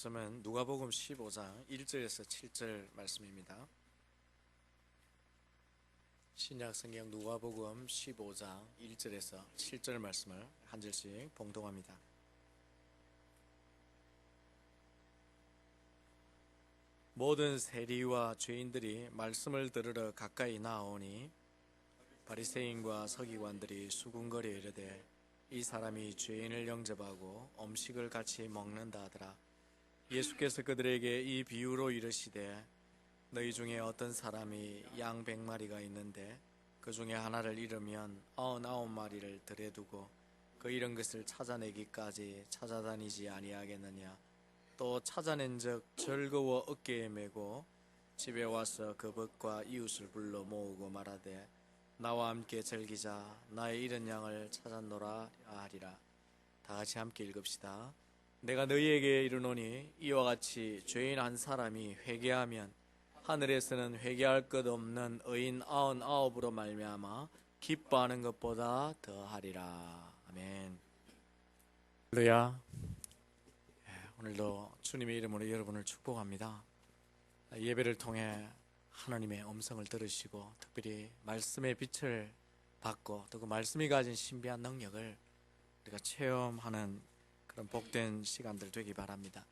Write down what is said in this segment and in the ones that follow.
말씀은 누가복음 15장 1절에서 7절 말씀입니다. 신약 성경 누가복음 15장 1절에서 7절 말씀을 한 절씩 봉독합니다. 모든 세리와 죄인들이 말씀을 들으러 가까이 나오니 바리새인과 서기관들이 수군거려 이르되 이 사람이 죄인을 영접하고 음식을 같이 먹는다 하더라. 예수께서 그들에게 이 비유로 이르시되 너희 중에 어떤 사람이 양 100마리가 있는데 그 중에 하나를 잃으면 99마리를 들에 두고 그 잃은 것을 찾아내기까지 찾아다니지 아니하겠느냐. 또 찾아낸즉 즐거워 어깨에 메고 집에 와서 그 벗과 이웃을 불러 모으고 말하되 나와 함께 즐기자. 나의 잃은 양을 찾았노라 하리라. 다 같이 함께 읽읍시다. 내가 너희에게 이르노니 이와 같이 죄인 한 사람이 회개하면 하늘에서는 회개할 것 없는 의인 99으로 말미암아 기뻐하는 것보다 더하리라. 아멘. 할렐루야. 오늘도 주님의 이름으로 여러분을 축복합니다. 예배를 통해 하나님의 음성을 들으시고 특별히 말씀의 빛을 받고 또 그 말씀이 가진 신비한 능력을 우리가 체험하는 그런 복된 시간들 되기 바랍니다.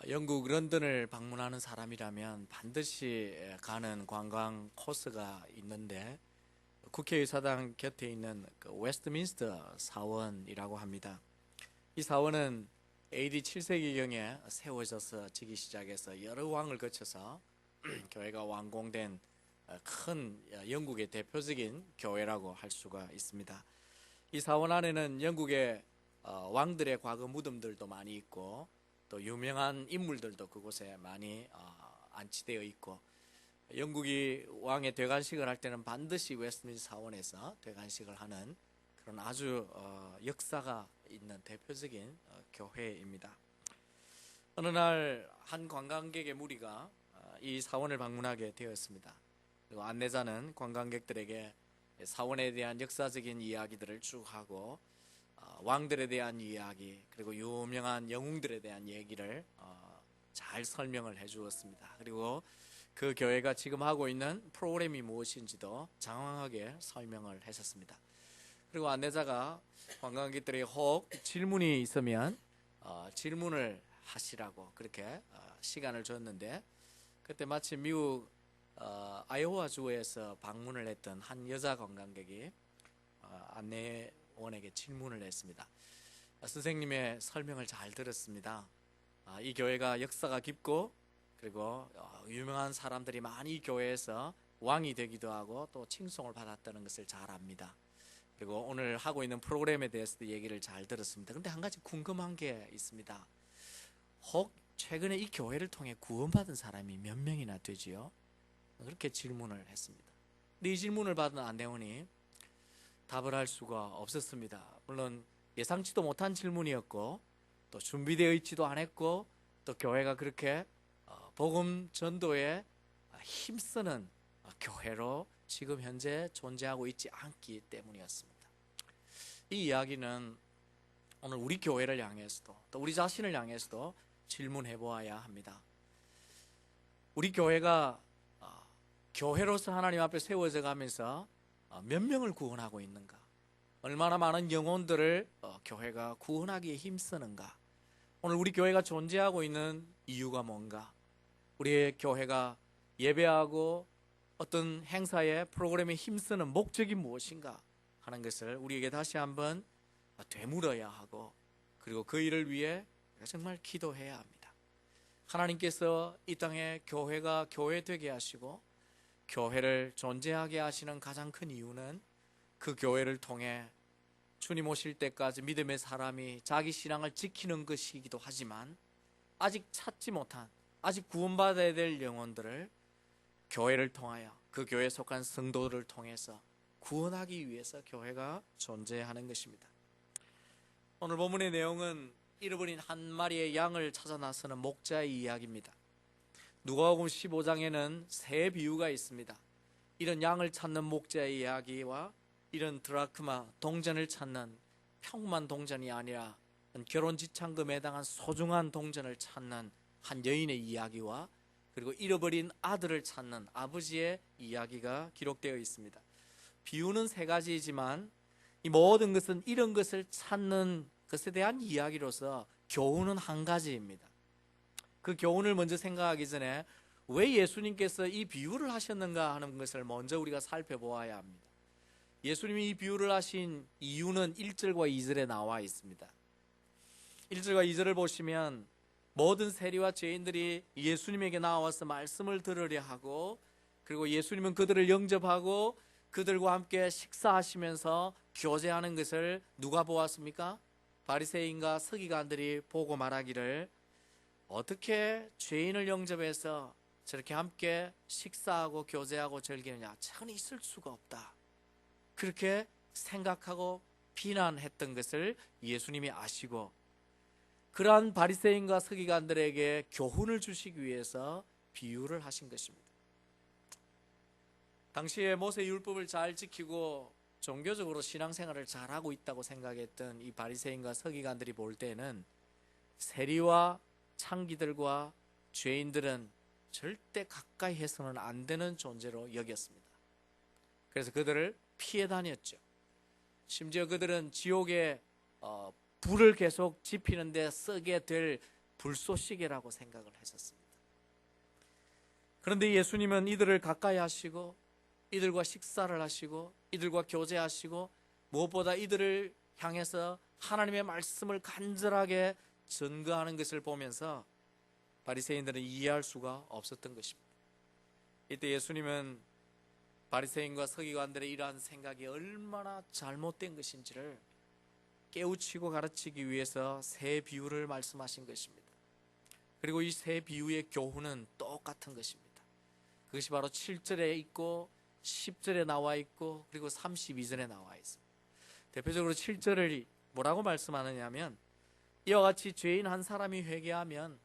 영국 런던을 방문하는 사람이라면 반드시 가는 관광 코스가 있는데 국회의사당 곁에 있는 그 웨스트민스터 사원이라고 합니다. 이 사원은 AD 7세기경에 세워져서 지기 시작해서 여러 왕을 거쳐서 교회가 완공된 큰 영국의 대표적인 교회라고 할 수가 있습니다. 이 사원 안에는 영국의 왕들의 과거 무덤들도 많이 있고 또 유명한 인물들도 그곳에 많이 안치되어 있고 영국이 왕의 대관식을 할 때는 반드시 웨스트민스터 사원에서 대관식을 하는 그런 아주 역사가 있는 대표적인 교회입니다. 어느 날 한 관광객의 무리가 이 사원을 방문하게 되었습니다. 그리고 안내자는 관광객들에게 사원에 대한 역사적인 이야기들을 쭉 하고 왕들에 대한 이야기 그리고 유명한 영웅들에 대한 얘기를 잘 설명을 해 주었습니다. 그리고 그 교회가 지금 하고 있는 프로그램이 무엇인지도 장황하게 설명을 했었습니다. 그리고 안내자가 관광객들이 혹 질문이 있으면 질문을 하시라고 그렇게 시간을 줬는데 그때 마침 미국 아이오와 주에서 방문을 했던 한 여자 관광객이 안내원에게 질문을 했습니다. 선생님의 설명을 잘 들었습니다. 이 교회가 역사가 깊고 그리고 유명한 사람들이 많이 이 교회에서 왕이 되기도 하고 또 칭송을 받았다는 것을 잘 압니다. 그리고 오늘 하고 있는 프로그램에 대해서도 얘기를 잘 들었습니다. 그런데 한 가지 궁금한 게 있습니다. 혹 최근에 이 교회를 통해 구원받은 사람이 몇 명이나 되지요? 그렇게 질문을 했습니다. 근데 이 질문을 받은 안내원이 답을 할 수가 없었습니다. 물론 예상치도 못한 질문이었고 또 준비되어 있지도 않았고 또 교회가 그렇게 복음 전도에 힘쓰는 교회로 지금 현재 존재하고 있지 않기 때문이었습니다. 이 이야기는 오늘 우리 교회를 향해서도 또 우리 자신을 향해서도 질문해 보아야 합니다. 우리 교회가 교회로서 하나님 앞에 세워져 가면서 몇 명을 구원하고 있는가? 얼마나 많은 영혼들을 교회가 구원하기에 힘쓰는가? 오늘 우리 교회가 존재하고 있는 이유가 뭔가? 우리의 교회가 예배하고 어떤 행사에 프로그램에 힘쓰는 목적이 무엇인가 하는 것을 우리에게 다시 한번 되물어야 하고 그리고 그 일을 위해 정말 기도해야 합니다. 하나님께서 이 땅에 교회가 교회되게 하시고 교회를 존재하게 하시는 가장 큰 이유는 그 교회를 통해 주님 오실 때까지 믿음의 사람이 자기 신앙을 지키는 것이기도 하지만 아직 찾지 못한 아직 구원받아야 될 영혼들을 교회를 통하여 그 교회에 속한 성도들을 통해서 구원하기 위해서 교회가 존재하는 것입니다. 오늘 본문의 내용은 잃어버린 한 마리의 양을 찾아 나서는 목자의 이야기입니다. 누가복음 15장에는 세 비유가 있습니다. 이런 양을 찾는 목자의 이야기와 이런 드라크마 동전을 찾는 평범한 동전이 아니라 결혼 지참금에 해당한 소중한 동전을 찾는 한 여인의 이야기와 그리고 잃어버린 아들을 찾는 아버지의 이야기가 기록되어 있습니다. 비유는 세 가지이지만 이 모든 것은 이런 것을 찾는 것에 대한 이야기로서 교훈은 한 가지입니다. 그 교훈을 먼저 생각하기 전에 왜 예수님께서 이 비유를 하셨는가 하는 것을 먼저 우리가 살펴보아야 합니다. 예수님이 이 비유를 하신 이유는 1절과 2절에 나와 있습니다. 1절과 2절을 보시면 모든 세리와 죄인들이 예수님에게 나와서 말씀을 들으려 하고 그리고 예수님은 그들을 영접하고 그들과 함께 식사하시면서 교제하는 것을 누가 보았습니까? 바리새인과 서기관들이 보고 말하기를 어떻게 죄인을 영접해서 저렇게 함께 식사하고 교제하고 즐기느냐, 차원이 있을 수가 없다. 그렇게 생각하고 비난했던 것을 예수님이 아시고 그러한 바리새인과 서기관들에게 교훈을 주시기 위해서 비유를 하신 것입니다. 당시에 모세 율법을 잘 지키고 종교적으로 신앙생활을 잘하고 있다고 생각했던 이 바리새인과 서기관들이 볼 때는 세리와 창기들과 죄인들은 절대 가까이 해서는 안 되는 존재로 여겼습니다. 그래서 그들을 피해 다녔죠. 심지어 그들은 지옥에 불을 계속 지피는데 쓰게 될 불쏘시개라고 생각을 했었습니다. 그런데 예수님은 이들을 가까이 하시고 이들과 식사를 하시고 이들과 교제하시고 무엇보다 이들을 향해서 하나님의 말씀을 간절하게 전거하는 것을 보면서 바리새인들은 이해할 수가 없었던 것입니다. 이때 예수님은 바리새인과 서기관들의 이러한 생각이 얼마나 잘못된 것인지를 깨우치고 가르치기 위해서 세 비유를 말씀하신 것입니다. 그리고 이 세 비유의 교훈은 똑같은 것입니다. 그것이 바로 7절에 있고 10절에 나와 있고 그리고 32절에 나와 있습니다. 대표적으로 7절을 뭐라고 말씀하느냐면 이와 같이 죄인 한 사람이 회개하면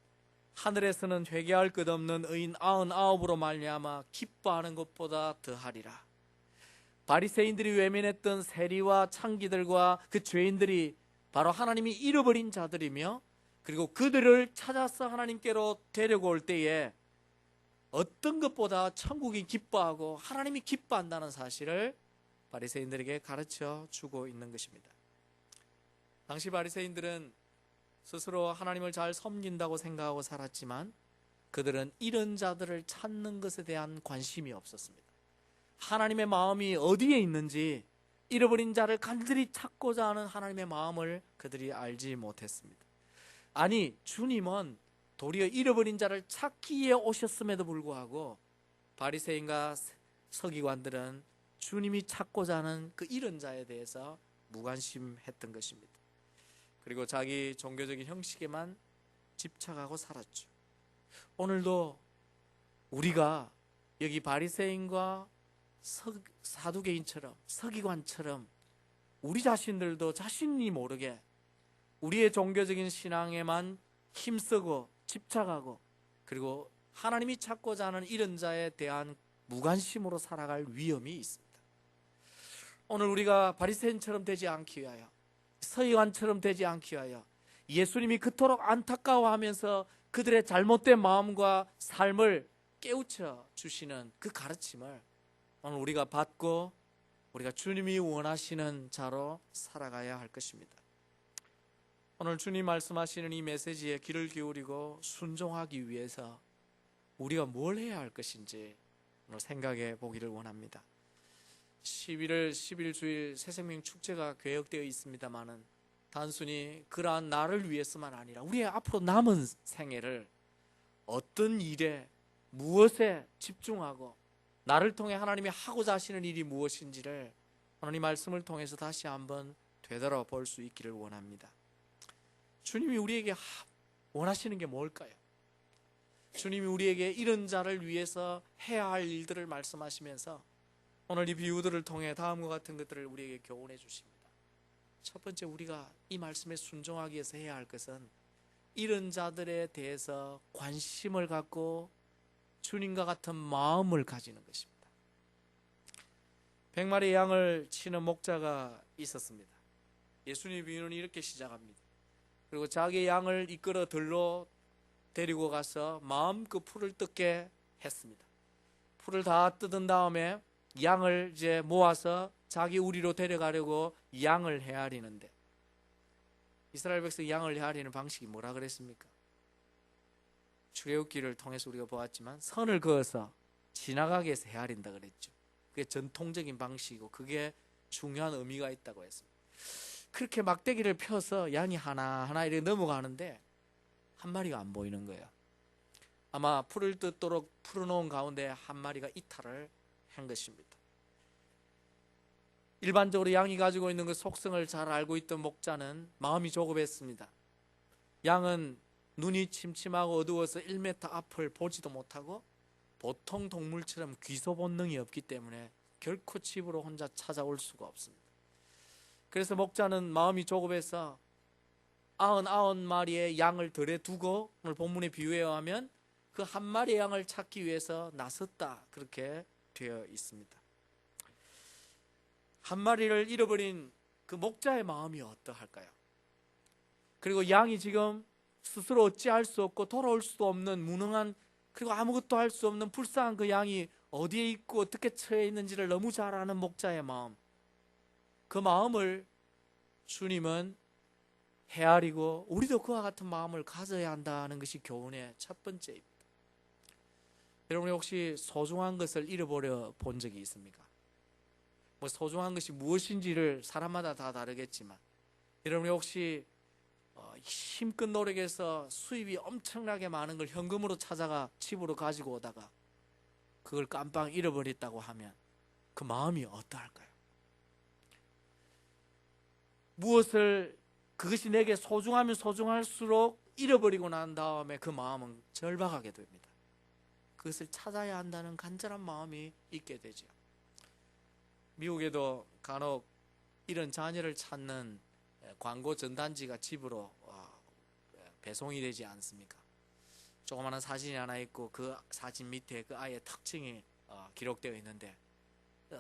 하늘에서는 회개할 것 없는 의인 99으로 말미암아 기뻐하는 것보다 더하리라. 바리새인들이 외면했던 세리와 창기들과 그 죄인들이 바로 하나님이 잃어버린 자들이며 그리고 그들을 찾아서 하나님께로 데려올 때에 어떤 것보다 천국이 기뻐하고 하나님이 기뻐한다는 사실을 바리새인들에게 가르쳐 주고 있는 것입니다. 당시 바리새인들은 스스로 하나님을 잘 섬긴다고 생각하고 살았지만 그들은 이런 자들을 찾는 것에 대한 관심이 없었습니다. 하나님의 마음이 어디에 있는지 잃어버린 자를 간절히 찾고자 하는 하나님의 마음을 그들이 알지 못했습니다. 아니, 주님은 도리어 잃어버린 자를 찾기 위해 오셨음에도 불구하고 바리새인과 서기관들은 주님이 찾고자 하는 그 잃은 자에 대해서 무관심했던 것입니다. 그리고 자기 종교적인 형식에만 집착하고 살았죠. 오늘도 우리가 여기 바리새인과 사두개인처럼 서기관처럼 우리 자신들도 자신이 모르게 우리의 종교적인 신앙에만 힘쓰고 집착하고 그리고 하나님이 찾고자 하는 이런 자에 대한 무관심으로 살아갈 위험이 있습니다. 오늘 우리가 바리새인처럼 되지 않기 위하여 서기관처럼 되지 않기 위하여 예수님이 그토록 안타까워하면서 그들의 잘못된 마음과 삶을 깨우쳐 주시는 그 가르침을 오늘 우리가 받고 우리가 주님이 원하시는 자로 살아가야 할 것입니다. 오늘 주님 말씀하시는 이 메시지에 귀를 기울이고 순종하기 위해서 우리가 뭘 해야 할 것인지 오늘 생각해 보기를 원합니다. 11월 10일 주일 새생명 축제가 계획되어 있습니다마는 단순히 그러한 나를 위해서만 아니라 우리의 앞으로 남은 생애를 어떤 일에 무엇에 집중하고 나를 통해 하나님이 하고자 하시는 일이 무엇인지를 오늘 이 말씀을 통해서 다시 한번 되돌아볼 수 있기를 원합니다. 주님이 우리에게 원하시는 게 뭘까요? 주님이 우리에게 이런 자를 위해서 해야 할 일들을 말씀하시면서 오늘 이 비유들을 통해 다음과 같은 것들을 우리에게 교훈해 주십니다. 첫 번째, 우리가 이 말씀에 순종하기 위해서 해야 할 것은 이런 자들에 대해서 관심을 갖고 주님과 같은 마음을 가지는 것입니다. 100마리 양을 치는 목자가 있었습니다. 예수님의 비유는 이렇게 시작합니다. 그리고 자기 양을 이끌어 들로 데리고 가서 마음껏 풀을 뜯게 했습니다. 풀을 다 뜯은 다음에 양을 이제 모아서 자기 우리로 데려가려고 양을 헤아리는데, 이스라엘 백성 양을 헤아리는 방식이 뭐라 그랬습니까? 출애굽기를 통해서 우리가 보았지만 선을 그어서 지나가게 해서 헤아린다 그랬죠. 그게 전통적인 방식이고 그게 중요한 의미가 있다고 했습니다. 그렇게 막대기를 펴서 양이 하나하나 이렇게 넘어가는데 한 마리가 안 보이는 거예요. 아마 풀을 뜯도록 풀어놓은 가운데 한 마리가 이탈을 한 것입니다. 일반적으로 양이 가지고 있는 그 속성을 잘 알고 있던 목자는 마음이 조급했습니다. 양은 눈이 침침하고 어두워서 1m 앞을 보지도 못하고 보통 동물처럼 귀소 본능이 없기 때문에 결코 집으로 혼자 찾아올 수가 없습니다. 그래서 목자는 마음이 조급해서 99마리의 양을 들에 두고, 오늘 본문의 비유에 의하면 그 한 마리의 양을 찾기 위해서 나섰다, 그렇게 되어 있습니다. 한 마리를 잃어버린 그 목자의 마음이 어떠할까요? 그리고 양이 지금 스스로 어찌할 수 없고 돌아올 수도 없는 무능한, 그리고 아무것도 할 수 없는 불쌍한 그 양이 어디에 있고 어떻게 처해 있는지를 너무 잘 아는 목자의 마음, 그 마음을 주님은 헤아리고 우리도 그와 같은 마음을 가져야 한다는 것이 교훈의 첫 번째입니다. 여러분이 혹시 소중한 것을 잃어버려 본 적이 있습니까? 뭐 소중한 것이 무엇인지를 사람마다 다 다르겠지만, 여러분이 혹시 힘껏 노력해서 수입이 엄청나게 많은 걸 현금으로 찾아가 집으로 가지고 오다가 그걸 깜빡 잃어버렸다고 하면 그 마음이 어떠할까요? 무엇을, 그것이 내게 소중하면 소중할수록 잃어버리고 난 다음에 그 마음은 절박하게 됩니다. 그것을 찾아야 한다는 간절한 마음이 있게 되죠. 미국에도 간혹 이런 자녀를 찾는 광고 전단지가 집으로 배송이 되지 않습니까? 조그마한 사진이 하나 있고 그 사진 밑에 그 아이의 특징이 기록되어 있는데,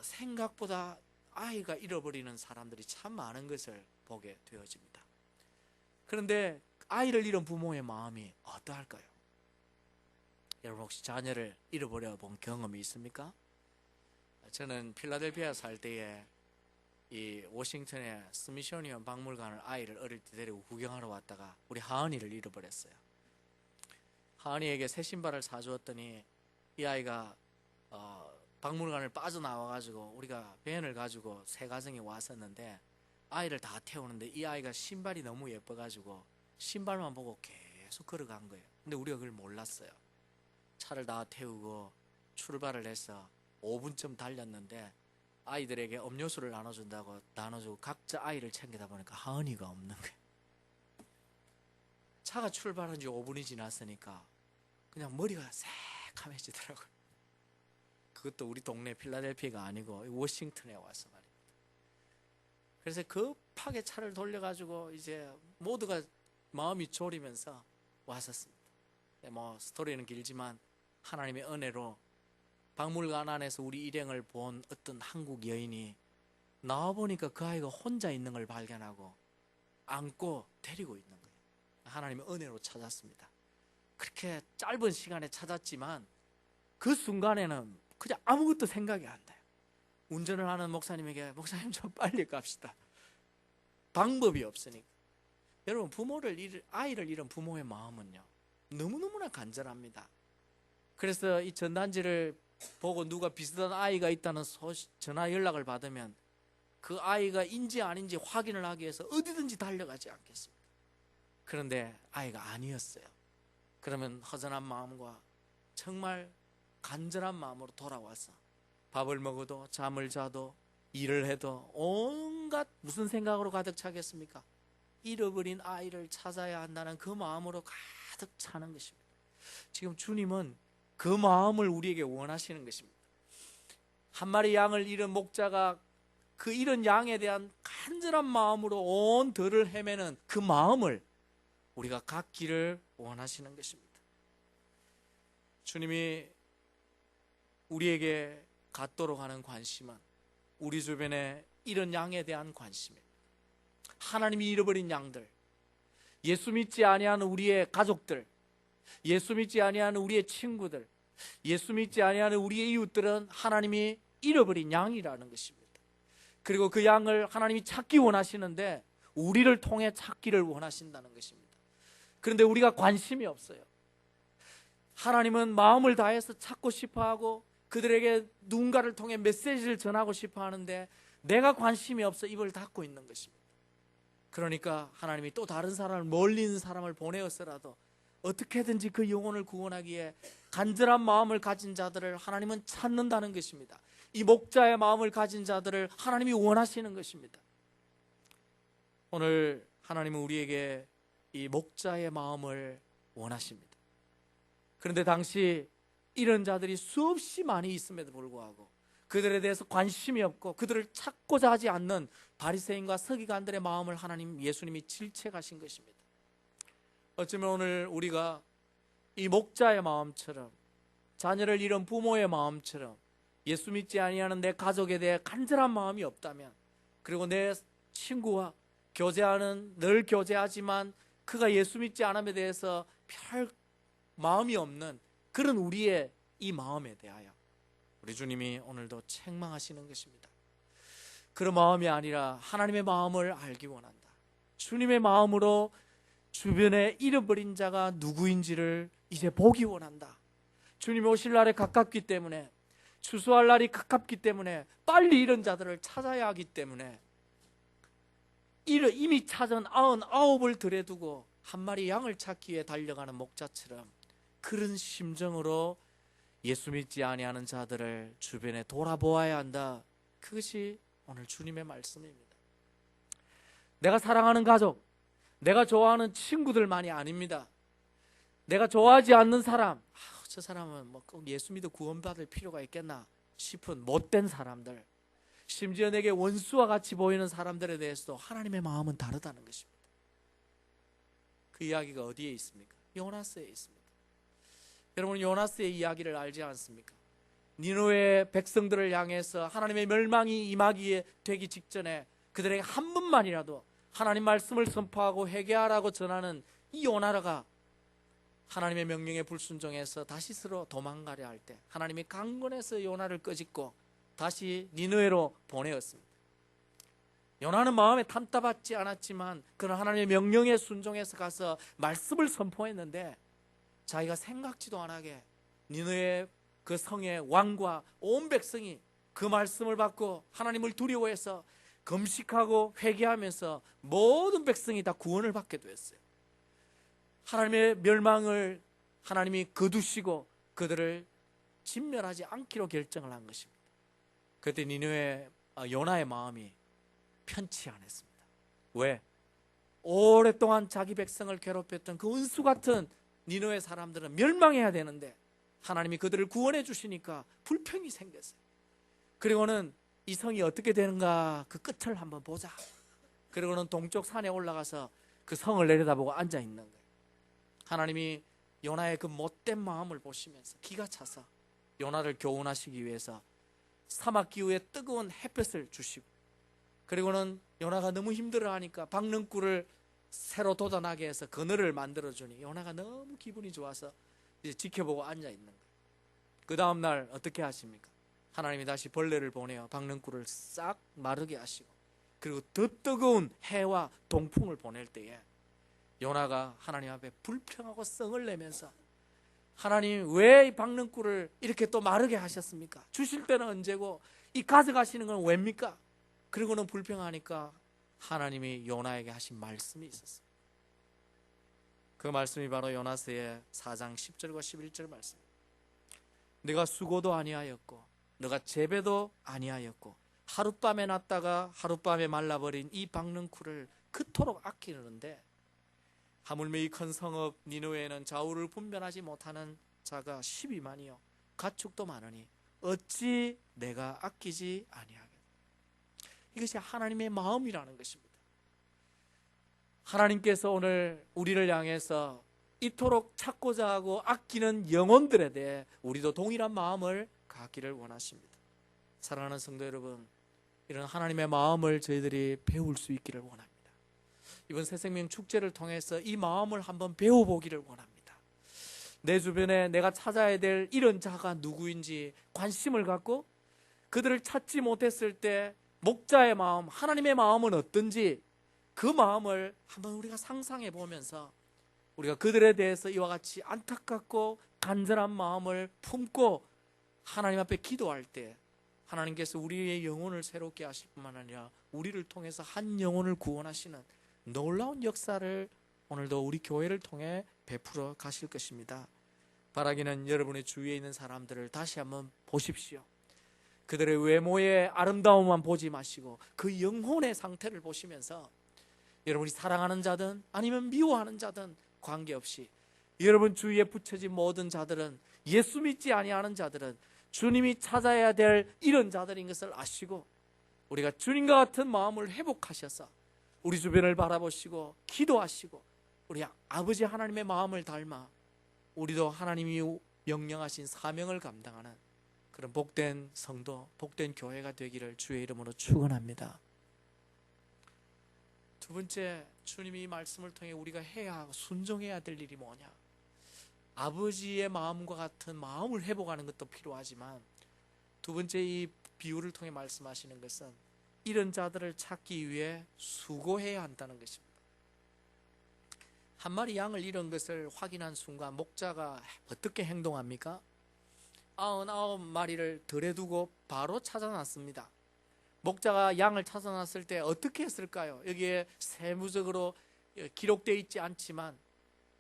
생각보다 아이가 잃어버리는 사람들이 참 많은 것을 보게 되어집니다. 그런데 아이를 잃은 부모의 마음이 어떠할까요? 여러분 혹시 자녀를 잃어버려 본 경험이 있습니까? 저는 필라델피아 살 때에 이 워싱턴의 스미소니언 박물관을 아이를 어릴 때 데리고 구경하러 왔다가 우리 하은이를 잃어버렸어요. 하은이에게 새 신발을 사주었더니 이 아이가 박물관을 빠져나와가지고 우리가 밴을 가지고 새 가정에 왔었는데, 아이를 다 태우는데 이 아이가 신발이 너무 예뻐가지고 신발만 보고 계속 걸어간 거예요. 근데 우리가 그걸 몰랐어요. 차를 다 태우고 출발을 해서 5분쯤 달렸는데 아이들에게 음료수를 나눠주고 각자 아이를 챙기다 보니까 하은이가 없는 거예요. 차가 출발한 지 5분이 지났으니까 그냥 머리가 새카매지더라고요. 그것도 우리 동네 필라델피아가 아니고 워싱턴에 와서 말입니다. 그래서 급하게 차를 돌려가지고 이제 모두가 마음이 졸이면서 왔었습니다. 뭐 스토리는 길지만 하나님의 은혜로 박물관 안에서 우리 일행을 본 어떤 한국 여인이 나와보니까 그 아이가 혼자 있는 걸 발견하고 안고 데리고 있는 거예요. 하나님의 은혜로 찾았습니다. 그렇게 짧은 시간에 찾았지만 그 순간에는 그냥 아무것도 생각이 안 나요. 운전을 하는 목사님에게 목사님 좀 빨리 갑시다. 방법이 없으니까. 여러분 아이를 잃은 부모의 마음은요 너무너무나 간절합니다. 그래서 이 전단지를 보고 누가 비슷한 아이가 있다는 전화 연락을 받으면 그 아이가 인지 아닌지 확인을 하기 위해서 어디든지 달려가지 않겠습니까? 그런데 아이가 아니었어요. 그러면 허전한 마음과 정말 간절한 마음으로 돌아와서 밥을 먹어도 잠을 자도 일을 해도 온갖 무슨 생각으로 가득 차겠습니까? 잃어버린 아이를 찾아야 한다는 그 마음으로 가득 차는 것입니다. 지금 주님은 그 마음을 우리에게 원하시는 것입니다. 한 마리 양을 잃은 목자가 그 잃은 양에 대한 간절한 마음으로 온 들을 헤매는 그 마음을 우리가 갖기를 원하시는 것입니다. 주님이 우리에게 갖도록 하는 관심은 우리 주변에 잃은 양에 대한 관심입니다. 하나님이 잃어버린 양들, 예수 믿지 아니하는 우리의 가족들, 예수 믿지 아니하는 우리의 친구들, 예수 믿지 아니하는 우리의 이웃들은 하나님이 잃어버린 양이라는 것입니다. 그리고 그 양을 하나님이 찾기 원하시는데 우리를 통해 찾기를 원하신다는 것입니다. 그런데 우리가 관심이 없어요. 하나님은 마음을 다해서 찾고 싶어하고 그들에게 누군가를 통해 메시지를 전하고 싶어 하는데 내가 관심이 없어 입을 닫고 있는 것입니다. 그러니까 하나님이 또 다른 사람을, 멀리 있는 사람을 보내어서라도 어떻게든지 그 영혼을 구원하기에 간절한 마음을 가진 자들을 하나님은 찾는다는 것입니다. 이 목자의 마음을 가진 자들을 하나님이 원하시는 것입니다. 오늘 하나님은 우리에게 이 목자의 마음을 원하십니다. 그런데 당시 이런 자들이 수없이 많이 있음에도 불구하고 그들에 대해서 관심이 없고 그들을 찾고자 하지 않는 바리새인과 서기관들의 마음을 하나님, 예수님이 질책하신 것입니다. 어쩌면 오늘 우리가 이 목자의 마음처럼, 자녀를 잃은 부모의 마음처럼 예수 믿지 아니하는 내 가족에 대해 간절한 마음이 없다면, 그리고 내 친구와 교제하는, 늘 교제하지만 그가 예수 믿지 않음에 대해서 별 마음이 없는 그런 우리의 이 마음에 대하여 우리 주님이 오늘도 책망하시는 것입니다. 그런 마음이 아니라 하나님의 마음을 알기 원한다. 주님의 마음으로 주변에 잃어버린 자가 누구인지를 이제 보기 원한다. 주님이 오실 날에 가깝기 때문에, 추수할 날이 가깝기 때문에 빨리 이런 자들을 찾아야 하기 때문에 이미 찾은 99을 들에 두고 한 마리 양을 찾기 위해 달려가는 목자처럼 그런 심정으로 예수 믿지 아니하는 자들을 주변에 돌아보아야 한다. 그것이 오늘 주님의 말씀입니다. 내가 사랑하는 가족, 내가 좋아하는 친구들만이 아닙니다. 내가 좋아하지 않는 사람, 저 사람은 뭐 꼭 예수 믿어 구원받을 필요가 있겠나 싶은 못된 사람들, 심지어 내게 원수와 같이 보이는 사람들에 대해서도 하나님의 마음은 다르다는 것입니다. 그 이야기가 어디에 있습니까? 요나스에 있습니다. 여러분, 요나스의 이야기를 알지 않습니까? 니느웨 백성들을 향해서 하나님의 멸망이 임하기에 되기 직전에 그들에게 한 번만이라도 하나님 말씀을 선포하고 회개하라고 전하는 이 요나가 하나님의 명령에 불순종해서 다시 스스로 도망가려 할 때 하나님이 강권해서 요나를 끄집고 다시 니느웨로 보내었습니다. 요나는 마음에 탐따받지 않았지만 그는 하나님의 명령에 순종해서 가서 말씀을 선포했는데 자기가 생각지도 않게 니느웨 그 성의 왕과 온 백성이 그 말씀을 받고 하나님을 두려워해서 금식하고 회개하면서 모든 백성이 다 구원을 받게 되었어요. 하나님의 멸망을 하나님이 거두시고 그들을 진멸하지 않기로 결정을 한 것입니다. 그때 니느웨 요나의 마음이 편치 않았습니다. 왜? 오랫동안 자기 백성을 괴롭혔던 그 원수 같은 니느웨 사람들은 멸망해야 되는데 하나님이 그들을 구원해 주시니까 불평이 생겼어요. 그리고는 이 성이 어떻게 되는가 그 끝을 한번 보자. 그리고는 동쪽 산에 올라가서 그 성을 내려다보고 앉아 있는 거예요. 하나님이 요나의 그 못된 마음을 보시면서 기가 차서 요나를 교훈하시기 위해서 사막 기후에 뜨거운 햇볕을 주시고, 그리고는 요나가 너무 힘들어하니까 박능굴을 새로 돋아나게 해서 그늘을 만들어주니 요나가 너무 기분이 좋아서 이제 지켜보고 앉아 있는 거예요. 그 다음 날 어떻게 하십니까? 하나님이 다시 벌레를 보내어 박능굴을 싹 마르게 하시고, 그리고 더 뜨거운 해와 동풍을 보낼 때에 요나가 하나님 앞에 불평하고 성을 내면서 하나님 왜 이 박능굴을 이렇게 또 마르게 하셨습니까? 주실 때는 언제고 이 가져가시는 건 왜입니까? 그리고는 불평하니까 하나님이 요나에게 하신 말씀이 있었어요. 그 말씀이 바로 요나서의 4장 10절과 11절 말씀입니다. 네가 수고도 아니하였고 너가 재배도 아니하였고 하룻밤에 났다가 하룻밤에 말라버린 이 박능쿨을 그토록 아끼는데 하물며 이 큰 성읍 니느웨에는 좌우를 분별하지 못하는 자가 12만이요 가축도 많으니 어찌 내가 아끼지 아니하겠노. 이것이 하나님의 마음이라는 것입니다. 하나님께서 오늘 우리를 향해서 이토록 찾고자 하고 아끼는 영혼들에 대해 우리도 동일한 마음을 갖기를 원하십니다. 사랑하는 성도 여러분, 이런 하나님의 마음을 저희들이 배울 수 있기를 원합니다. 이번 새생명 축제를 통해서 이 마음을 한번 배워보기를 원합니다. 내 주변에 내가 찾아야 될 이런 자가 누구인지 관심을 갖고 그들을 찾지 못했을 때 목자의 마음, 하나님의 마음은 어떤지 그 마음을 한번 우리가 상상해 보면서 우리가 그들에 대해서 이와 같이 안타깝고 간절한 마음을 품고 하나님 앞에 기도할 때 하나님께서 우리의 영혼을 새롭게 하실 뿐만 아니라 우리를 통해서 한 영혼을 구원하시는 놀라운 역사를 오늘도 우리 교회를 통해 베풀어 가실 것입니다. 바라기는 여러분의 주위에 있는 사람들을 다시 한번 보십시오. 그들의 외모의 아름다움만 보지 마시고 그 영혼의 상태를 보시면서 여러분이 사랑하는 자든 아니면 미워하는 자든 관계없이 여러분 주위에 붙여진 모든 자들은 예수 믿지 아니하는 자들은 주님이 찾아야 될 이런 자들인 것을 아시고 우리가 주님과 같은 마음을 회복하셔서 우리 주변을 바라보시고 기도하시고 우리 아버지 하나님의 마음을 닮아 우리도 하나님이 명령하신 사명을 감당하는 그런 복된 성도, 복된 교회가 되기를 주의 이름으로 축원합니다. 두 번째, 주님이 이 말씀을 통해 우리가 해야 하고 순종해야 될 일이 뭐냐? 아버지의 마음과 같은 마음을 회복하는 것도 필요하지만 두 번째 이 비유를 통해 말씀하시는 것은 이런 자들을 찾기 위해 수고해야 한다는 것입니다. 한 마리 양을 잃은 것을 확인한 순간 목자가 어떻게 행동합니까? 99마리를 덜에 두고 바로 찾아났습니다. 목자가 양을 찾아났을 때 어떻게 했을까요? 여기에 세부적으로 기록되어 있지 않지만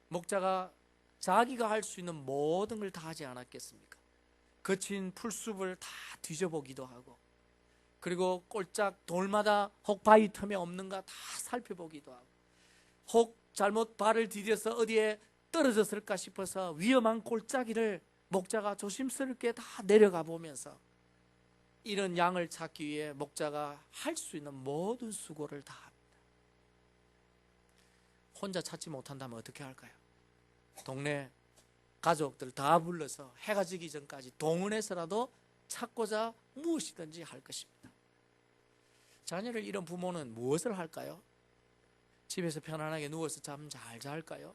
목자가 자기가 할 수 있는 모든 걸 다 하지 않았겠습니까? 거친 풀숲을 다 뒤져보기도 하고 그리고 꼴짝 돌마다 혹 바위 틈에 없는가 다 살펴보기도 하고 혹 잘못 발을 디뎌서 어디에 떨어졌을까 싶어서 위험한 골짜기를 목자가 조심스럽게 다 내려가 보면서 이런 양을 찾기 위해 목자가 할 수 있는 모든 수고를 다 합니다. 혼자 찾지 못한다면 어떻게 할까요? 동네 가족들 다 불러서 해가 지기 전까지 동원해서라도 찾고자 무엇이든지 할 것입니다. 자녀를 잃은 부모는 무엇을 할까요? 집에서 편안하게 누워서 잠 잘 잘까요?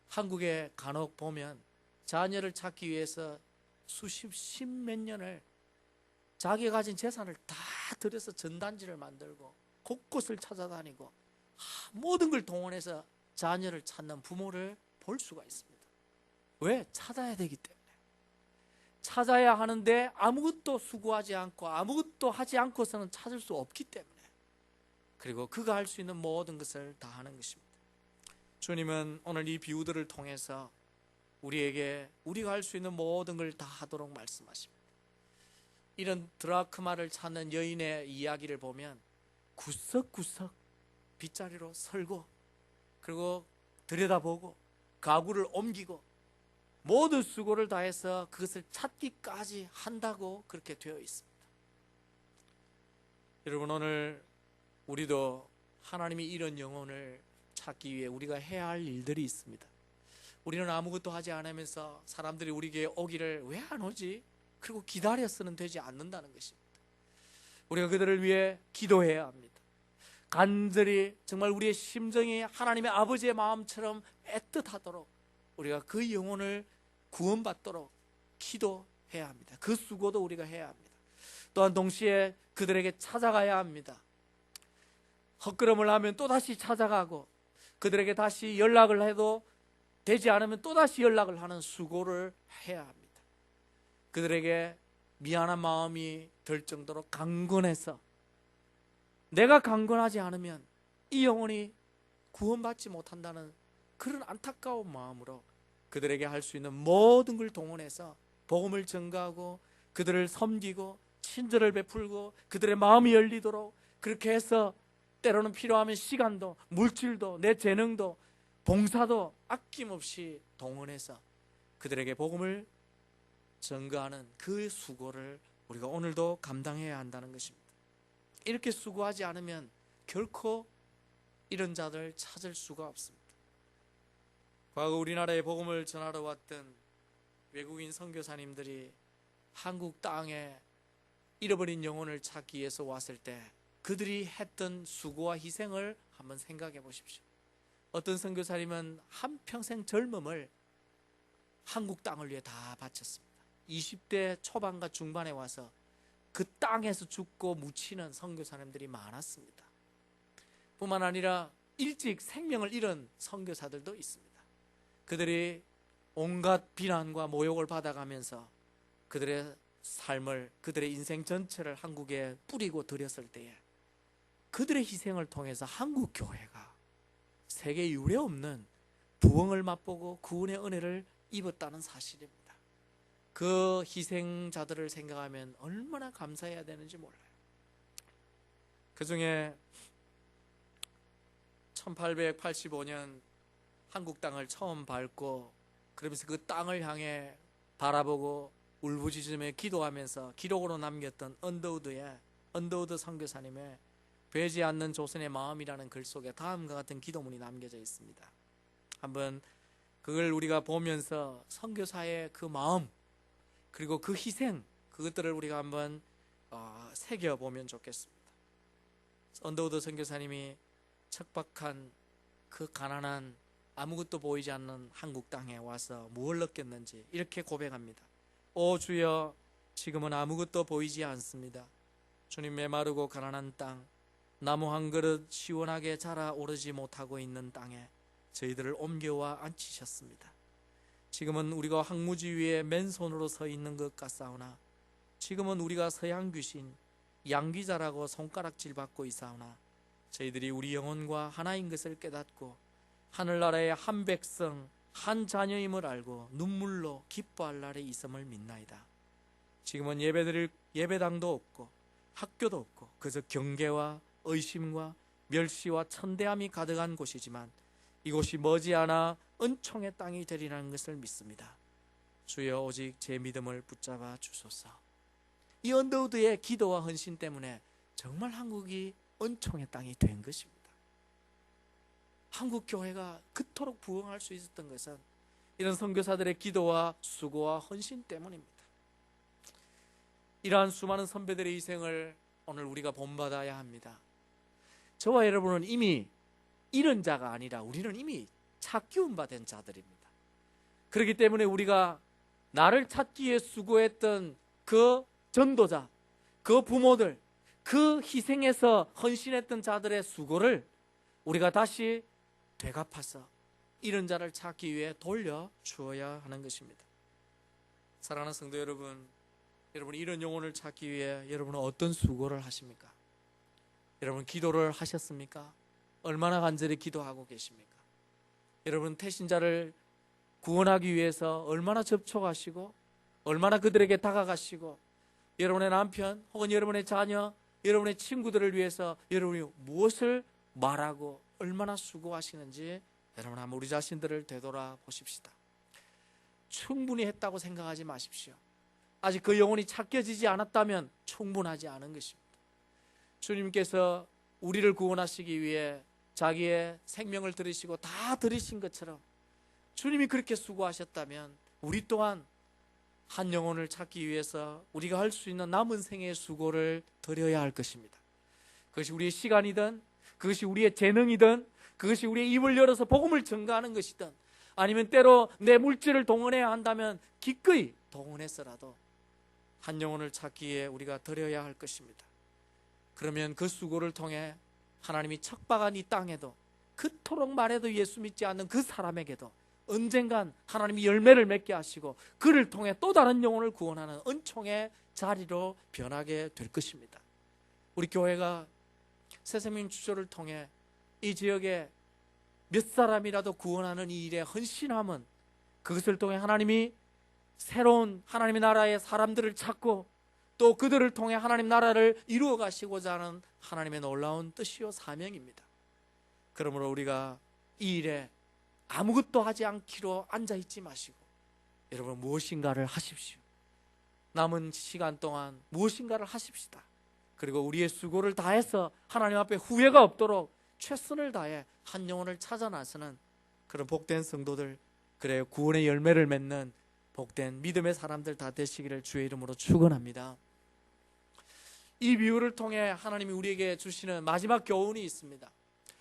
한국에 간혹 보면 자녀를 찾기 위해서 십몇 년을 자기가 가진 재산을 다 들여서 전단지를 만들고 곳곳을 찾아다니고 모든 걸 동원해서 자녀를 찾는 부모를 볼 수가 있습니다. 왜? 찾아야 되기 때문에. 찾아야 하는데 아무것도 수고하지 않고 아무것도 하지 않고서는 찾을 수 없기 때문에 그리고 그가 할 수 있는 모든 것을 다 하는 것입니다. 주님은 오늘 이 비유들을 통해서 우리에게 우리가 할 수 있는 모든 걸 다 하도록 말씀하십니다. 이런 드라크마를 찾는 여인의 이야기를 보면 구석구석 빗자리로 설고 그리고 들여다보고 가구를 옮기고 모든 수고를 다해서 그것을 찾기까지 한다고 그렇게 되어 있습니다. 여러분 오늘 우리도 하나님이 이런 영혼을 찾기 위해 우리가 해야 할 일들이 있습니다. 우리는 아무것도 하지 않으면서 사람들이 우리에게 오기를 왜 안 오지? 그리고 기다렸으면 되지 않는다는 것입니다. 우리가 그들을 위해 기도해야 합니다. 간절히 정말 우리의 심정이 하나님의 아버지의 마음처럼 애틋하도록 우리가 그 영혼을 구원받도록 기도해야 합니다. 그 수고도 우리가 해야 합니다. 또한 동시에 그들에게 찾아가야 합니다. 헛걸음을 하면 또다시 찾아가고 그들에게 다시 연락을 해도 되지 않으면 또다시 연락을 하는 수고를 해야 합니다. 그들에게 미안한 마음이 들 정도로 강건해서 내가 강건하지 않으면 이 영혼이 구원받지 못한다는 그런 안타까운 마음으로 그들에게 할 수 있는 모든 걸 동원해서 복음을 전가하고 그들을 섬기고 친절을 베풀고 그들의 마음이 열리도록 그렇게 해서 때로는 필요하면 시간도 물질도 내 재능도 봉사도 아낌없이 동원해서 그들에게 복음을 전가하는 그 수고를 우리가 오늘도 감당해야 한다는 것입니다. 이렇게 수고하지 않으면 결코 이런 자들을 찾을 수가 없습니다. 과거 우리나라에 복음을 전하러 왔던 외국인 선교사님들이 한국 땅에 잃어버린 영혼을 찾기 위해서 왔을 때 그들이 했던 수고와 희생을 한번 생각해 보십시오. 어떤 선교사님은 한평생 젊음을 한국 땅을 위해 다 바쳤습니다. 20대 초반과 중반에 와서 그 땅에서 죽고 묻히는 선교사님들이 많았습니다. 뿐만 아니라 일찍 생명을 잃은 선교사들도 있습니다. 그들이 온갖 비난과 모욕을 받아가면서 그들의 삶을, 그들의 인생 전체를 한국에 뿌리고 들였을 때에 그들의 희생을 통해서 한국 교회가 세계 유례 없는 부흥을 맛보고 구원의 은혜를 입었다는 사실입니다. 그 희생자들을 생각하면 얼마나 감사해야 되는지 몰라요. 그 중에 1885년 한국 땅을 처음 밟고 그러면서 그 땅을 향해 바라보고 울부짖으며 기도하면서 기록으로 남겼던 언더우드 선교사님의 배지 않는 조선의 마음이라는 글 속에 다음과 같은 기도문이 남겨져 있습니다. 한번 그걸 우리가 보면서 선교사의 그 마음 그리고 그 희생 그것들을 우리가 한번 새겨보면 좋겠습니다. 언더우드 선교사님이 척박한 그 가난한 아무것도 보이지 않는 한국 땅에 와서 무엇을 느꼈는지 이렇게 고백합니다. 오 주여, 지금은 아무것도 보이지 않습니다. 주님, 메마르고 가난한 땅, 나무 한 그릇 시원하게 자라오르지 못하고 있는 땅에 저희들을 옮겨와 앉히셨습니다. 지금은 우리가 황무지 위에 맨손으로 서 있는 것 같사오나 지금은 우리가 서양 귀신 양귀자라고 손가락질 받고 있사오나 저희들이 우리 영혼과 하나인 것을 깨닫고 하늘나라의 한 백성 한 자녀임을 알고 눈물로 기뻐할 날에 있음을 믿나이다. 지금은 예배드릴 예배당도 없고 학교도 없고 그저 경계와 의심과 멸시와 천대함이 가득한 곳이지만 이곳이 머지않아 은총의 땅이 되리라는 것을 믿습니다. 주여, 오직 제 믿음을 붙잡아 주소서. 이 언더우드의 기도와 헌신 때문에 정말 한국이 은총의 땅이 된 것입니다. 한국 교회가 그토록 부흥할 수 있었던 것은 이런 선교사들의 기도와 수고와 헌신 때문입니다. 이러한 수많은 선배들의 희생을 오늘 우리가 본받아야 합니다. 저와 여러분은 이미 잃은 자가 아니라 우리는 이미 찾기운 바 된 자들입니다. 그렇기 때문에 우리가 나를 찾기 위해 수고했던 그 전도자, 그 부모들, 그 희생해서 헌신했던 자들의 수고를 우리가 다시 되갚아서 잃은 자를 찾기 위해 돌려주어야 하는 것입니다. 사랑하는 성도 여러분, 여러분 이런 영혼을 찾기 위해 여러분은 어떤 수고를 하십니까? 여러분 기도를 하셨습니까? 얼마나 간절히 기도하고 계십니까? 여러분 태신자를 구원하기 위해서 얼마나 접촉하시고 얼마나 그들에게 다가가시고 여러분의 남편 혹은 여러분의 자녀, 여러분의 친구들을 위해서 여러분이 무엇을 말하고 얼마나 수고하시는지 여러분 한번 우리 자신들을 되돌아보십시다. 충분히 했다고 생각하지 마십시오. 아직 그 영혼이 찾겨지지 않았다면 충분하지 않은 것입니다. 주님께서 우리를 구원하시기 위해 자기의 생명을 들이시고 다 들이신 것처럼 주님이 그렇게 수고하셨다면 우리 또한 한 영혼을 찾기 위해서 우리가 할 수 있는 남은 생의 수고를 드려야 할 것입니다. 그것이 우리의 시간이든 그것이 우리의 재능이든 그것이 우리의 입을 열어서 복음을 전가하는 것이든 아니면 때로 내 물질을 동원해야 한다면 기꺼이 동원해서라도 한 영혼을 찾기에 우리가 드려야 할 것입니다. 그러면 그 수고를 통해 하나님이 척박한 이 땅에도 그토록 말해도 예수 믿지 않는 그 사람에게도 언젠간 하나님이 열매를 맺게 하시고 그를 통해 또 다른 영혼을 구원하는 은총의 자리로 변하게 될 것입니다. 우리 교회가 새생명 주조를 통해 이 지역에 몇 사람이라도 구원하는 이 일에 헌신함은 그것을 통해 하나님이 새로운 하나님의 나라의 사람들을 찾고 또 그들을 통해 하나님 나라를 이루어 가시고자 하는 하나님의 놀라운 뜻이요 사명입니다. 그러므로 우리가 이 일에 아무것도 하지 않기로 앉아있지 마시고 여러분 무엇인가를 하십시오. 남은 시간 동안 무엇인가를 하십시다. 그리고 우리의 수고를 다해서 하나님 앞에 후회가 없도록 최선을 다해 한 영혼을 찾아 나서는 그런 복된 성도들, 그래 구원의 열매를 맺는 복된 믿음의 사람들 다 되시기를 주의 이름으로 축원합니다. 이 비유를 통해 하나님이 우리에게 주시는 마지막 교훈이 있습니다.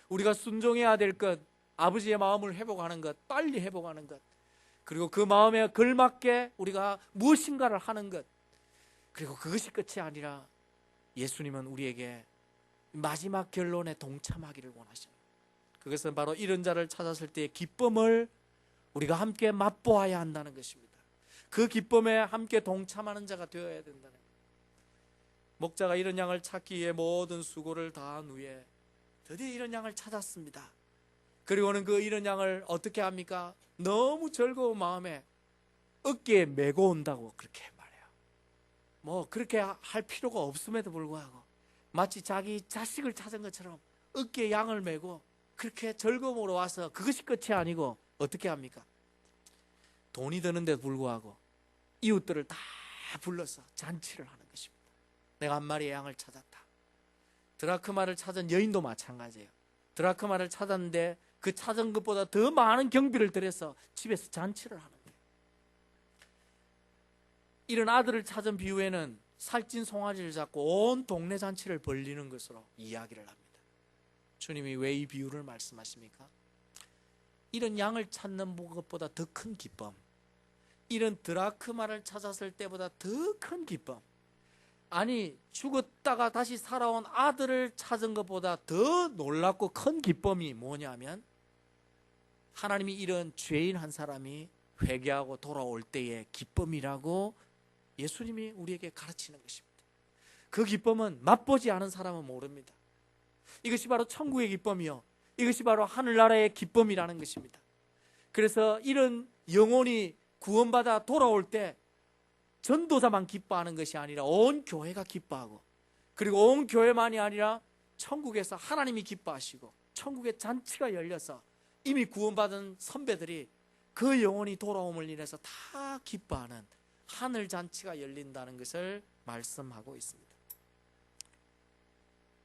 우리가 순종해야 될 것, 아버지의 마음을 회복하는 것, 빨리 회복하는 것, 그리고 그 마음에 걸맞게 우리가 무엇인가를 하는 것, 그리고 그것이 끝이 아니라 예수님은 우리에게 마지막 결론에 동참하기를 원하십니다. 그것은 바로 이런 자를 찾았을 때의 기쁨을 우리가 함께 맛보아야 한다는 것입니다. 그 기쁨에 함께 동참하는 자가 되어야 된다는 거예요. 목자가 이런 양을 찾기 위해 모든 수고를 다한 후에 드디어 이런 양을 찾았습니다. 그리고는 그 이런 양을 어떻게 합니까? 너무 즐거운 마음에 어깨에 메고 온다고 그렇게 말해요. 뭐 그렇게 할 필요가 없음에도 불구하고 마치 자기 자식을 찾은 것처럼 어깨에 양을 메고 그렇게 즐거움으로 와서 그것이 끝이 아니고 어떻게 합니까? 돈이 드는데도 불구하고 이웃들을 다 불러서 잔치를 하는 것입니다. 내가 한 마리의 양을 찾았다. 드라크마를 찾은 여인도 마찬가지예요. 드라크마를 찾았는데 그 찾은 것보다 더 많은 경비를 들여서 집에서 잔치를 하는 거예요. 이런 아들을 찾은 비유에는 살찐 송아지를 잡고 온 동네 잔치를 벌리는 것으로 이야기를 합니다. 주님이 왜 이 비유를 말씀하십니까? 이런 양을 찾는 것보다 더 큰 기쁨, 이런 드라크마를 찾았을 때보다 더 큰 기쁨, 아니 죽었다가 다시 살아온 아들을 찾은 것보다 더 놀랍고 큰 기쁨이 뭐냐면 하나님이 이런 죄인 한 사람이 회개하고 돌아올 때의 기쁨이라고 예수님이 우리에게 가르치는 것입니다. 그 기쁨은 맛보지 않은 사람은 모릅니다. 이것이 바로 천국의 기쁨이요, 이것이 바로 하늘나라의 기쁨이라는 것입니다. 그래서 이런 영혼이 구원받아 돌아올 때 전도자만 기뻐하는 것이 아니라 온 교회가 기뻐하고, 그리고 온 교회만이 아니라 천국에서 하나님이 기뻐하시고 천국의 잔치가 열려서 이미 구원받은 선배들이 그 영혼이 돌아옴을 인해서 다 기뻐하는 하늘 잔치가 열린다는 것을 말씀하고 있습니다.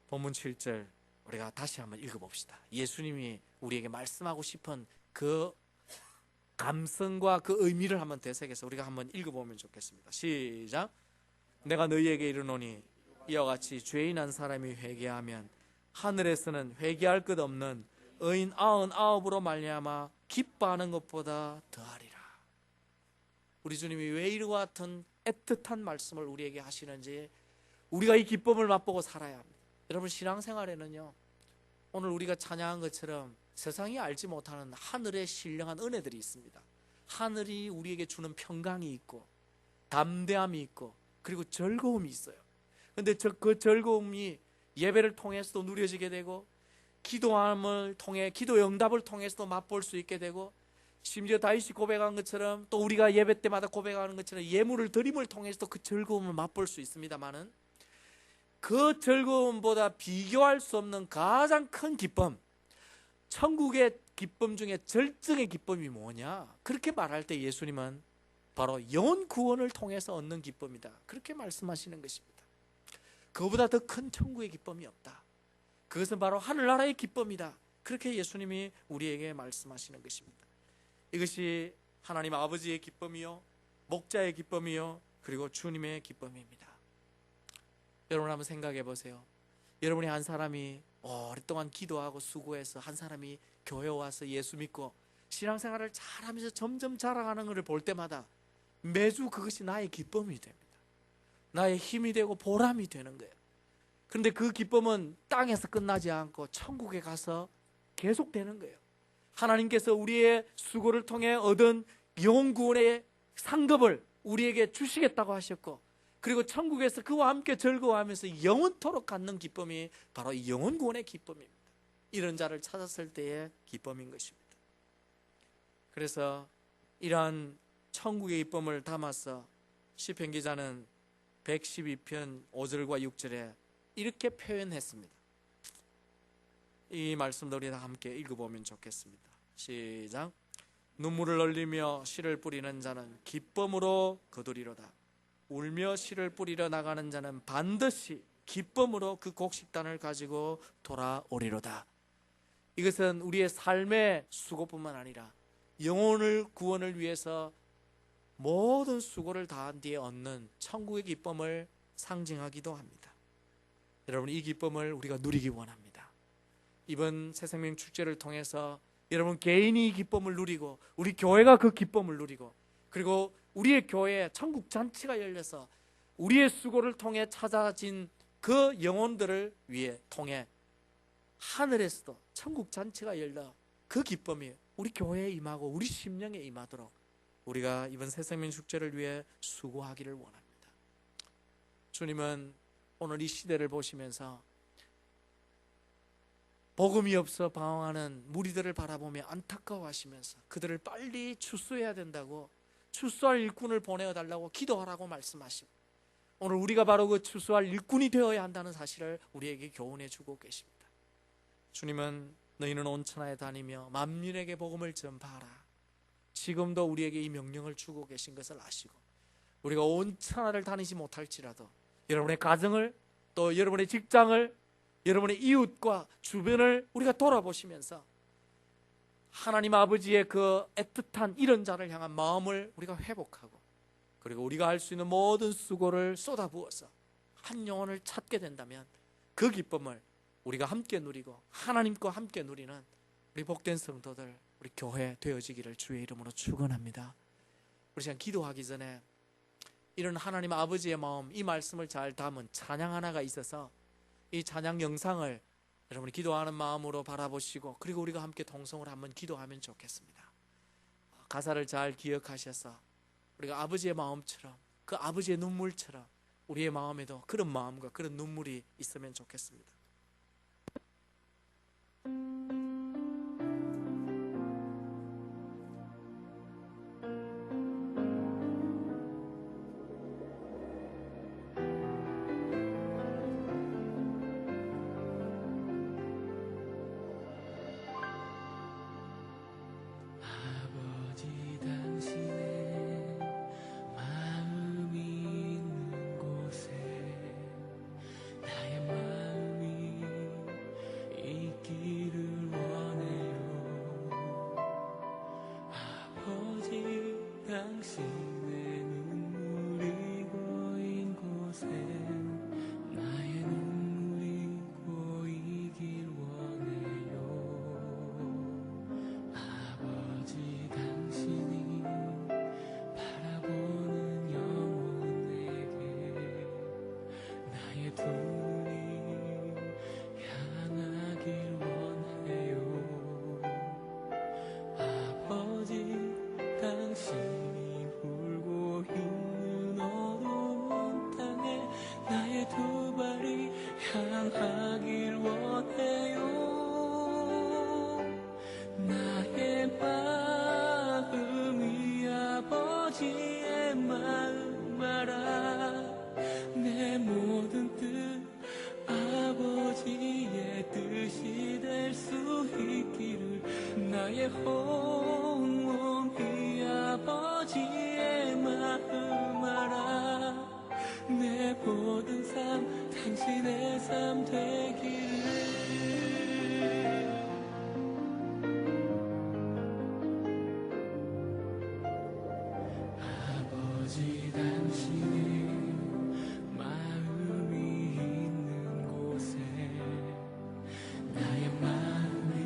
본문 7절 우리가 다시 한번 읽어봅시다. 예수님이 우리에게 말씀하고 싶은 그 감성과 그 의미를 한번 되새겨서 우리가 한번 읽어보면 좋겠습니다. 시작. 내가 너희에게 이르노니 이와 같이 죄인 한 사람이 회개하면 하늘에서는 회개할 것 없는 의인 99으로 말미암아 기뻐하는 것보다 더하리라. 우리 주님이 왜 이와 같은 애틋한 말씀을 우리에게 하시는지 우리가 이 기쁨을 맛보고 살아야 합니다. 여러분, 신앙생활에는요, 오늘 우리가 찬양한 것처럼 세상이 알지 못하는 하늘의 신령한 은혜들이 있습니다. 하늘이 우리에게 주는 평강이 있고 담대함이 있고 그리고 즐거움이 있어요. 그런데 그 즐거움이 예배를 통해서도 누려지게 되고 기도함을 통해 기도 응답을 통해서도 맛볼 수 있게 되고, 심지어 다윗이 고백한 것처럼 또 우리가 예배 때마다 고백하는 것처럼 예물을 드림을 통해서도 그 즐거움을 맛볼 수 있습니다만은 그 즐거움보다 비교할 수 없는 가장 큰 기쁨, 천국의 기쁨 중에 절정의 기쁨이 뭐냐? 그렇게 말할 때 예수님은 바로 영혼 구원을 통해서 얻는 기쁨이다, 그렇게 말씀하시는 것입니다. 그보다 더 큰 천국의 기쁨이 없다. 그것은 바로 하늘나라의 기쁨이다, 그렇게 예수님이 우리에게 말씀하시는 것입니다. 이것이 하나님 아버지의 기쁨이요, 목자의 기쁨이요, 그리고 주님의 기쁨입니다. 여러분 한번 생각해 보세요. 여러분이 한 사람이 오랫동안 기도하고 수고해서 한 사람이 교회 와서 예수 믿고 신앙생활을 잘하면서 점점 자라가는 것을 볼 때마다 매주 그것이 나의 기쁨이 됩니다. 나의 힘이 되고 보람이 되는 거예요. 그런데 그 기쁨은 땅에서 끝나지 않고 천국에 가서 계속되는 거예요. 하나님께서 우리의 수고를 통해 얻은 영혼 구원의 상급을 우리에게 주시겠다고 하셨고, 그리고 천국에서 그와 함께 즐거워하면서 영원토록 갖는 기쁨이 바로 이 영혼 구원의 기쁨입니다. 이런 자를 찾았을 때의 기쁨인 것입니다. 그래서 이러한 천국의 기쁨을 담아서 시편 기자는 112편 5절과 6절에 이렇게 표현했습니다. 이 말씀도 우리 다 함께 읽어보면 좋겠습니다. 시작. 눈물을 흘리며 씨를 뿌리는 자는 기쁨으로 거두리로다. 울며 씨를 뿌리러 나가는 자는 반드시 기쁨으로 그 곡식단을 가지고 돌아오리로다. 이것은 우리의 삶의 수고뿐만 아니라 영혼을 구원을 위해서 모든 수고를 다한 뒤에 얻는 천국의 기쁨을 상징하기도 합니다. 여러분, 이 기쁨을 우리가 누리기 원합니다. 이번 새생명 축제를 통해서 여러분 개인이 이 기쁨을 누리고 우리 교회가 그 기쁨을 누리고, 그리고 우리의 교회에 천국 잔치가 열려서 우리의 수고를 통해 찾아진 그 영혼들을 위해 통해 하늘에서도 천국 잔치가 열려 그 기쁨이 우리 교회에 임하고 우리 심령에 임하도록 우리가 이번 새생명 축제를 위해 수고하기를 원합니다. 주님은 오늘 이 시대를 보시면서 복음이 없어 방황하는 무리들을 바라보며 안타까워하시면서 그들을 빨리 출소해야 된다고, 출소할 일꾼을 보내어달라고 기도하라고 말씀하시고, 오늘 우리가 바로 그 출소할 일꾼이 되어야 한다는 사실을 우리에게 교훈해 주고 계십니다. 주님은 너희는 온 천하에 다니며 만민에게 복음을 전파하라, 지금도 우리에게 이 명령을 주고 계신 것을 아시고, 우리가 온 천하를 다니지 못할지라도 여러분의 가정을, 또 여러분의 직장을, 여러분의 이웃과 주변을 우리가 돌아보시면서 하나님 아버지의 그 애틋한 이런 자를 향한 마음을 우리가 회복하고, 그리고 우리가 할 수 있는 모든 수고를 쏟아부어서 한 영혼을 찾게 된다면 그 기쁨을 우리가 함께 누리고 하나님과 함께 누리는 우리 복된 성도들, 우리 교회 되어지기를 주의 이름으로 축원합니다. 우리 시간 기도하기 전에 이런 하나님 아버지의 마음, 이 말씀을 잘 담은 찬양 하나가 있어서 이 찬양 영상을 여러분이 기도하는 마음으로 바라보시고, 그리고 우리가 함께 동성으로 한번 기도하면 좋겠습니다. 가사를 잘 기억하셔서 우리가 아버지의 마음처럼, 그 아버지의 눈물처럼 우리의 마음에도 그런 마음과 그런 눈물이 있으면 좋겠습니다. 당신의 눈물이 고인 곳에 나의 눈물이 고이길 원해요. 아버지, 당신이 바라보는 영혼에게 나의 두 눈이 향하길 원해요. 아버지, 당신이 울고 있는 어두운 땅에 나의 두 발이 향하길 원해요. 나의 마음이 아버지의 마음 알아. 내 모든 뜻 아버지의 뜻이 될 수 있기를, 나의 온몸이 아버지의 마음 알아. 내 모든 삶 당신의 삶 되기를. 아버지, 당신의 마음이 있는 곳에 나의 마음이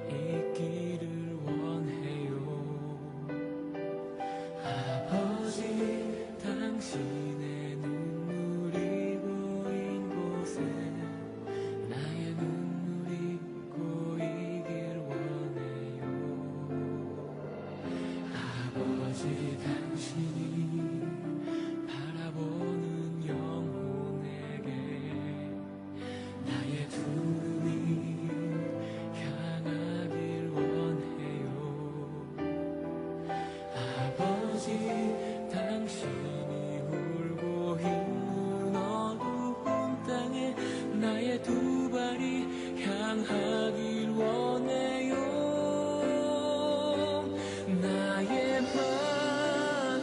있기를 원해요. 아버지, 당신의 눈물이 고인 곳에 나의 눈물이 고이길 원해요. 아버지, 당신이 바라보는 영혼에게 나의 두 눈이 향하길 원해요. 아버지, 당신이 울고 있는 어두운 땅에 나의 두 발이 향하길 원해요. 나의 마음이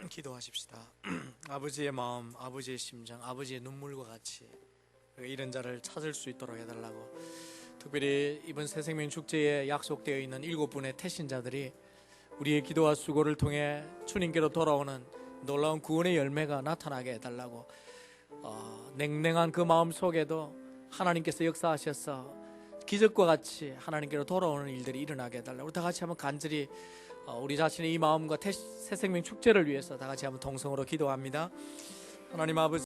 기도하십시다. 아버지의 마음, 아버지의 심정, 아버지의 눈물과 같이 이런 자를 찾을 수 있도록 해달라고. 특별히 이번 새생명 축제에 약속되어 있는 7분의 태신자들이 우리의 기도와 수고를 통해 주님께로 돌아오는 놀라운 구원의 열매가 나타나게 해달라고. 냉랭한 그 마음 속에도 하나님께서 역사하셔서 기적과 같이 하나님께로 돌아오는 일들이 일어나게 해달라고. 우리 다 같이 한번 간절히 우리 자신의 이 마음과 새생명 축제를 위해서 다 같이 한번 동성으로 기도합니다. 하나님 아버지,